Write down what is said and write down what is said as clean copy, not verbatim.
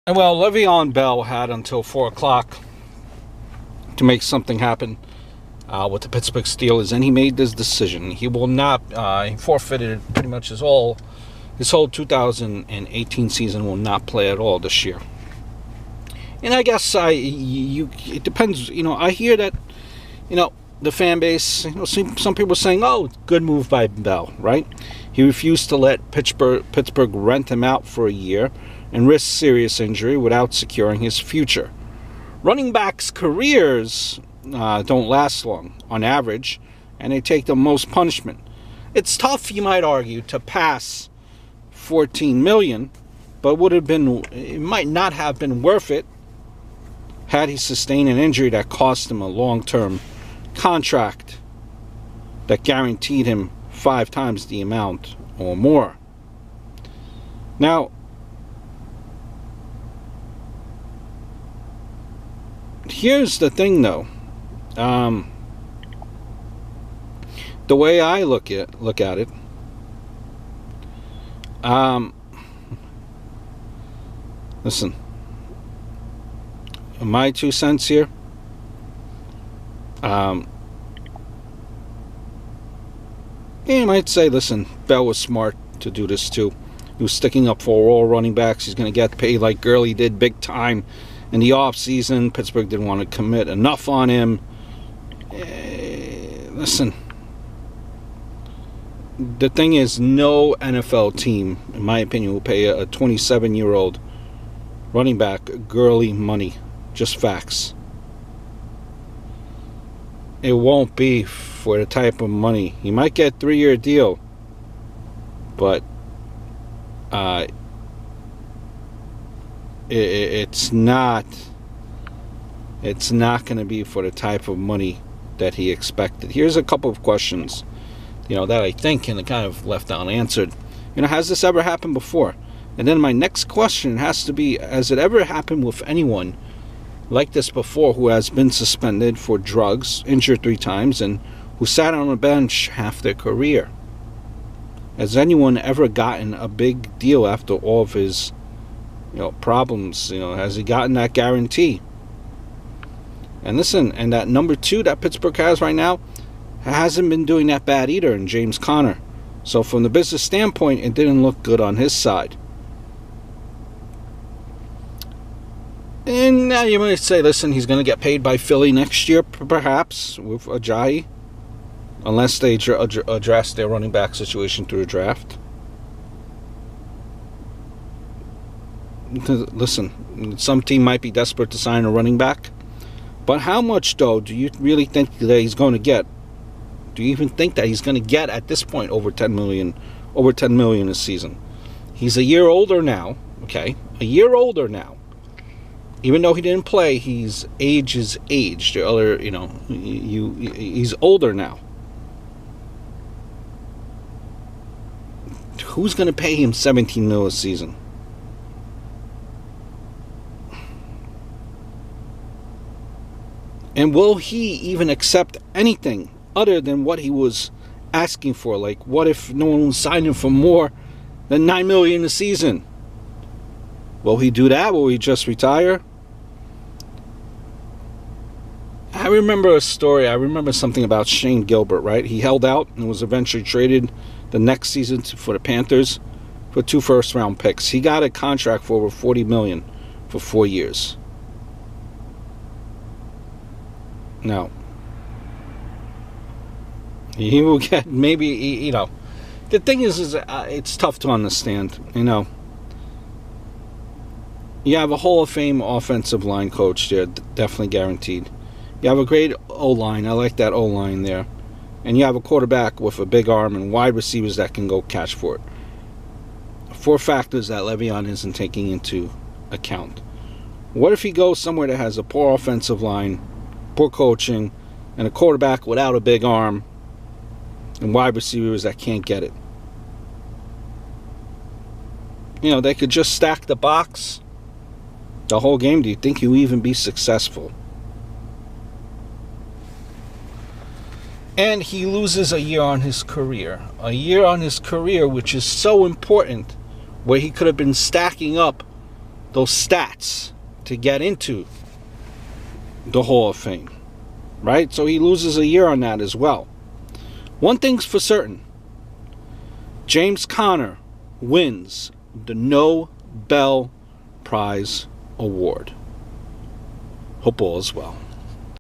And well, Le'Veon Bell had until 4 o'clock to make something happen with the Pittsburgh Steelers, and he made this decision. He will not, he forfeited pretty much his whole 2018 season, will not play at all this year. And I guess it depends. I hear that, the fan base, some people are saying, oh, good move by Bell, right? He refused to let Pittsburgh rent him out for a year and risk serious injury without securing his future. Running backs' careers don't last long on average, and they take the most punishment. It's tough, you might argue, to pass $14 million, but it might not have been worth it had he sustained an injury that cost him a long-term contract that guaranteed him 5 times the amount or more. Now, here's the thing, though. The way I look at it, listen, my 2 cents here. You might say, listen, Bell was smart to do this too. He was sticking up for all running backs. He's going to get paid like Gurley did big time in the offseason. Pittsburgh didn't want to commit enough on him. Listen, the thing is, no NFL team, in my opinion, will pay a 27-year-old running back Gurley money. Just facts. It won't be for the type of money. He might get a 3-year deal, but it's not going to be for the type of money that he expected. Here's a couple of questions, that I think and kind of left unanswered. Has this ever happened before? And then my next question has to be, has it ever happened with anyone like this before who has been suspended for drugs, injured 3 times, and who sat on a bench half their career? Has anyone ever gotten a big deal after all of his problems? Has he gotten that guarantee? And listen, and that number 2 that Pittsburgh has right now hasn't been doing that bad either in James Conner. So from the business standpoint, it didn't look good on his side. And now you might say, listen, he's going to get paid by Philly next year, perhaps, with Ajayi, unless they address their running back situation through the draft. Listen, some team might be desperate to sign a running back, but how much, though, do you really think that he's going to get? Do you even think that he's going to get at this point over $10 million a season? He's a year older now, okay? A year older now. Even though he didn't play, his age is aged. He's older now. Who's going to pay him $17 million a season? And will he even accept anything other than what he was asking for? Like, what if no one signed him for more than $9 million a season? Will he do that? Will he just retire? I remember a story. I remember something about Shane Gilbert, right? He held out and was eventually traded the next season for the Panthers for 2 first-round picks. He got a contract for over $40 million for 4 years. Now, he will get maybe, the thing is it's tough to understand, You have a Hall of Fame offensive line coach there, definitely guaranteed. You have a great O-line. I like that O-line there. And you have a quarterback with a big arm and wide receivers that can go catch for it. 4 factors that Leveon isn't taking into account. What if he goes somewhere that has a poor offensive line, poor coaching, and a quarterback without a big arm, and wide receivers that can't get it? They could just stack the box the whole game. Do you think he'll even be successful? And he loses a year on his career. A year on his career, which is so important, where he could have been stacking up those stats to get into the Hall of Fame, right? So he loses a year on that as well. One thing's for certain: James Conner wins the Nobel Prize Award. Hope all is well.